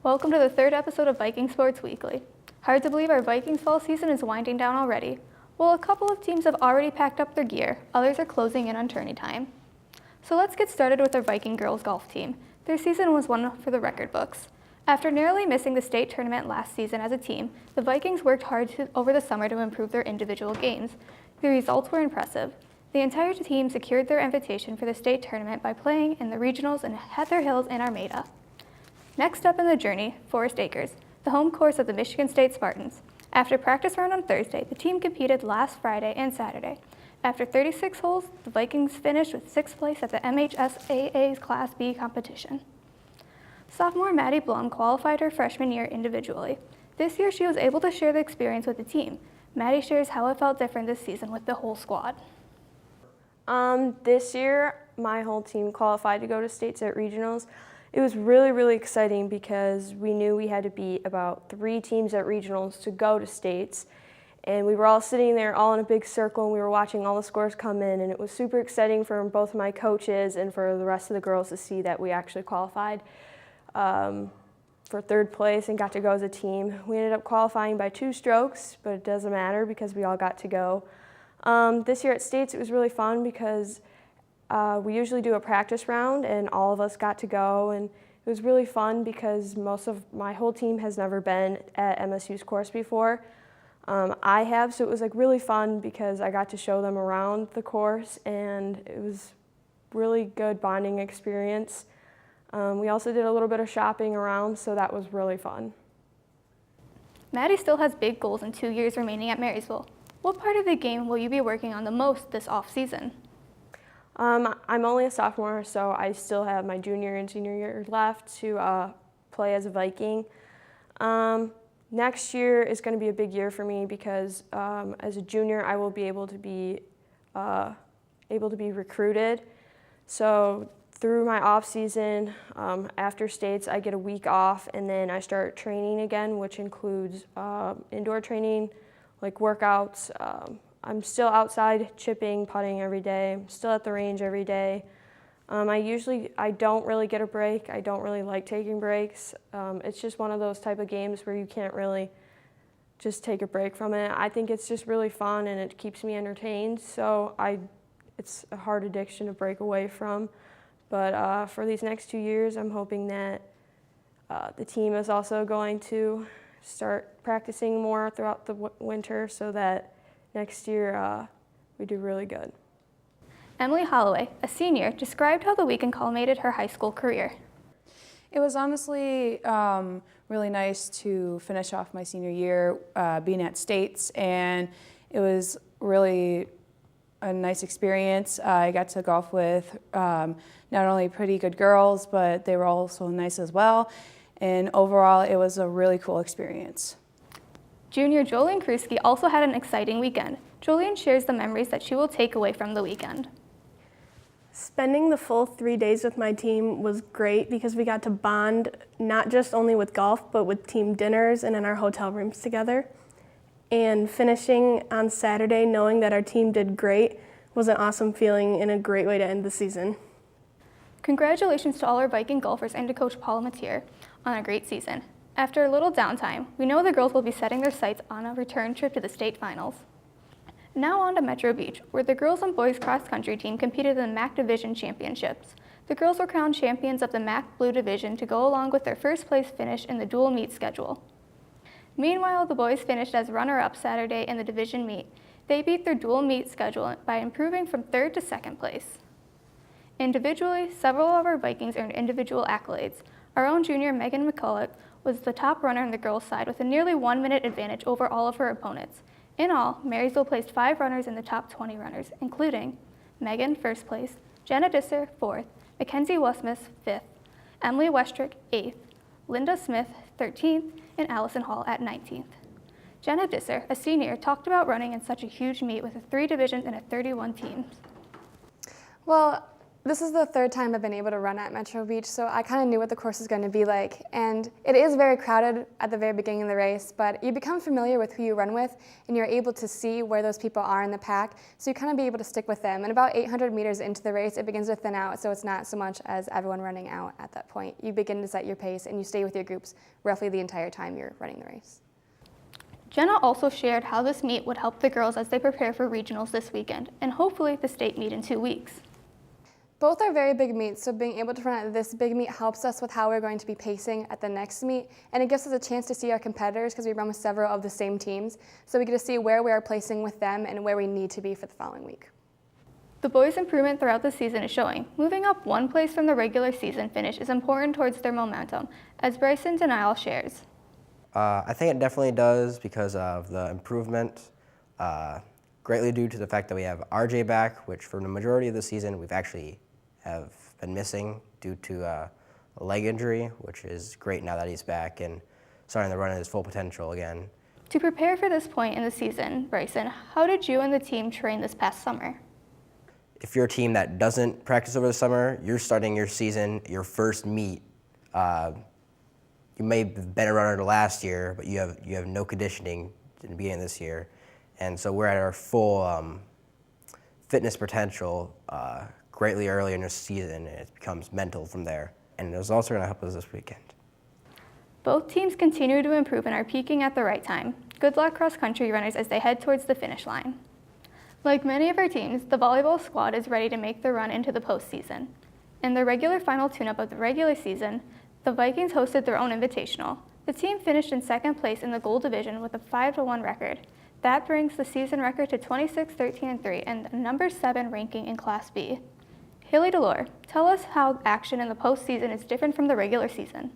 Welcome to the third episode of Viking Sports Weekly. Hard to believe our Vikings fall season is winding down already. While a couple of teams have already packed up their gear, others are closing in on tourney time. So let's get started with our Viking girls golf team. Their season was one for the record books. After narrowly missing the state tournament last season as a team, the Vikings worked hard over the summer to improve their individual games. The results were impressive. The entire team secured their invitation for the state tournament by playing in the regionals in Heather Hills and Armada. Next up in the journey, Forest Acres, the home course of the Michigan State Spartans. After practice round on Thursday, the team competed last Friday and Saturday. After 36 holes, the Vikings finished with 6th place at the MHSAA's Class B competition. Sophomore Maddie Blum qualified her freshman year individually. This year she was able to share the experience with the team. Maddie shares how it felt different this season with the whole squad. This year, my whole team qualified to go to states at regionals. It was really, really exciting because we knew we had to beat about 3 teams at regionals to go to states. And we were all sitting there all in a big circle and we were watching all the scores come in, and it was super exciting for both my coaches and for the rest of the girls to see that we actually qualified for 3rd place and got to go as a team. We ended up qualifying by 2 strokes, but it doesn't matter because we all got to go. This year at states it was really fun because we usually do a practice round and all of us got to go, and it was really fun because most of my whole team has never been at MSU's course before. I have, so it was really fun because I got to show them around the course, and it was really good bonding experience. We also did a little bit of shopping around, so that was really fun. Maddie still has big goals in 2 years remaining at Marysville. What part of the game will you be working on the most this off-season? I'm only a sophomore, so I still have my junior and senior year left to play as a Viking. Next year is going to be a big year for me because as a junior I will be able to be recruited. So through my off season, after states, I get a week off and then I start training again, which includes indoor training, like workouts. I'm still outside chipping, putting every day. I'm still at the range every day. I don't really get a break. I don't really like taking breaks. It's just one of those type of games where you can't really just take a break from it. I think it's just really fun and it keeps me entertained. So it's a hard addiction to break away from. But for these next 2 years, I'm hoping that the team is also going to start practicing more throughout the winter so that next year we do really good. Emily Holloway, a senior, described how the weekend culminated her high school career. It was honestly really nice to finish off my senior year being at states, and it was really a nice experience. I got to golf with not only pretty good girls, but they were also nice as well. And overall, it was a really cool experience. Junior Jolene Kruski also had an exciting weekend. Jolene shares the memories that she will take away from the weekend. Spending the full 3 days with my team was great because we got to bond not just only with golf, but with team dinners and in our hotel rooms together. And finishing on Saturday knowing that our team did great was an awesome feeling and a great way to end the season. Congratulations to all our Viking golfers and to Coach Paul Matier on a great season. After a little downtime, we know the girls will be setting their sights on a return trip to the state finals. Now on to Metro Beach, where the girls and boys cross-country team competed in the MAC Division Championships. The girls were crowned champions of the MAC Blue Division to go along with their first place finish in the dual meet schedule. Meanwhile, the boys finished as runner-up Saturday in the division meet. They beat their dual meet schedule by improving from 3rd to 2nd place. Individually, several of our Vikings earned individual accolades. Our own junior Megan McCulloch was the top runner on the girls' side with a nearly 1-minute advantage over all of her opponents. In all, Marysville placed 5 runners in the top 20 runners, including Megan, 1st place, Jenna Disser, 4th, Mackenzie Westmus, 5th, Emily Westrick, 8th, Linda Smith, 13th, and Allison Hall at 19th. Jenna Disser, a senior, talked about running in such a huge meet with 3 divisions and 31 teams. Well, This is the third time I've been able to run at Metro Beach, so I kind of knew what the course was going to be like. And it is very crowded at the very beginning of the race, but you become familiar with who you run with, and you're able to see where those people are in the pack, so you kind of be able to stick with them. And about 800 meters into the race, it begins to thin out, so it's not so much as everyone running out at that point. You begin to set your pace, and you stay with your groups roughly the entire time you're running the race. Jenna also shared how this meet would help the girls as they prepare for regionals this weekend, and hopefully the state meet in 2 weeks. Both are very big meets, so being able to run at this big meet helps us with how we're going to be pacing at the next meet, and it gives us a chance to see our competitors because we run with several of the same teams, so we get to see where we are placing with them and where we need to be for the following week. The boys' improvement throughout the season is showing. Moving up 1 place from the regular season finish is important towards their momentum, as Bryson Denial shares. I think it definitely does because of the improvement, greatly due to the fact that we have RJ back, which for the majority of the season we've actually have been missing due to a leg injury, which is great now that he's back and starting to run at his full potential again. To prepare for this point in the season, Bryson, how did you and the team train this past summer? If you're a team that doesn't practice over the summer, you're starting your season, your first meet. You may have been a runner last year, but you have no conditioning in the beginning of this year. And so we're at our full fitness potential greatly early in the season, and it becomes mental from there. And it's also going to help us this weekend. Both teams continue to improve and are peaking at the right time. Good luck cross-country runners as they head towards the finish line. Like many of our teams, the volleyball squad is ready to make the run into the postseason. In the regular final tune-up of the regular season, the Vikings hosted their own invitational. The team finished in second place in the gold division with a 5-1 record. That brings the season record to 26-13-3 and the number 7 ranking in Class B. Haley Delore, tell us how action in the postseason is different from the regular season.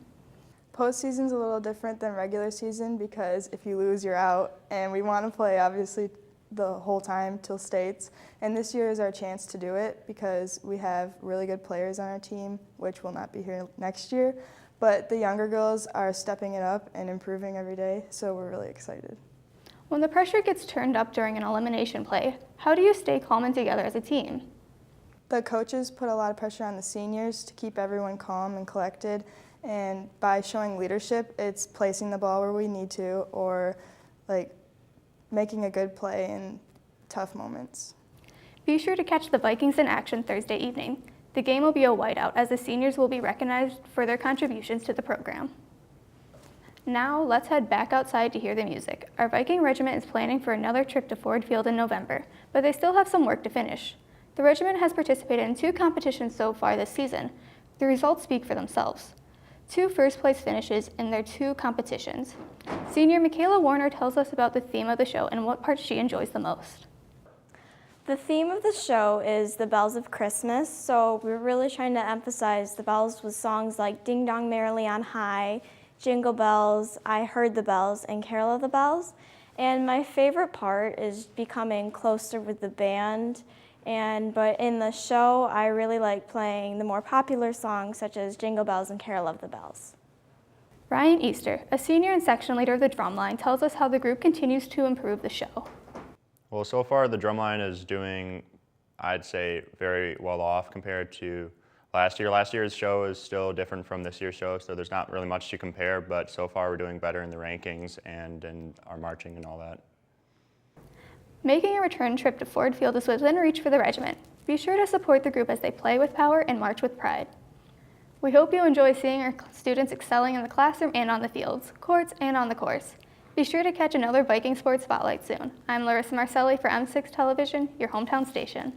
Postseason's a little different than regular season because if you lose, you're out, and we want to play obviously the whole time till states. And this year is our chance to do it because we have really good players on our team, which will not be here next year. But the younger girls are stepping it up and improving every day, so we're really excited. When the pressure gets turned up during an elimination play, how do you stay calm and together as a team? The coaches put a lot of pressure on the seniors to keep everyone calm and collected, and by showing leadership, it's placing the ball where we need to or like making a good play in tough moments. Be sure to catch the Vikings in action Thursday evening. The game will be a whiteout as the seniors will be recognized for their contributions to the program. Now let's head back outside to hear the music. Our Viking Regiment is planning for another trip to Ford Field in November, but they still have some work to finish. The regiment has participated in 2 competitions so far this season. The results speak for themselves. 2 first-place finishes in their 2 competitions. Senior Michaela Warner tells us about the theme of the show and what part she enjoys the most. The theme of the show is the bells of Christmas, so we're really trying to emphasize the bells with songs like Ding Dong Merrily on High, Jingle Bells, I Heard the Bells, and Carol of the Bells. And my favorite part is becoming closer with the band. But in the show, I really like playing the more popular songs such as Jingle Bells and Carol of the Bells. Ryan Easter, a senior and section leader of the drumline, tells us how the group continues to improve the show. Well, so far the drumline is doing, I'd say, very well off compared to last year. Last year's show is still different from this year's show, so there's not really much to compare, but so far we're doing better in the rankings and in our marching and all that. Making a return trip to Ford Field is within reach for the regiment. Be sure to support the group as they play with power and march with pride. We hope you enjoy seeing our students excelling in the classroom and on the fields, courts, and on the course. Be sure to catch another Viking Sports Spotlight soon. I'm Larissa Marcelli for M6 Television, your hometown station.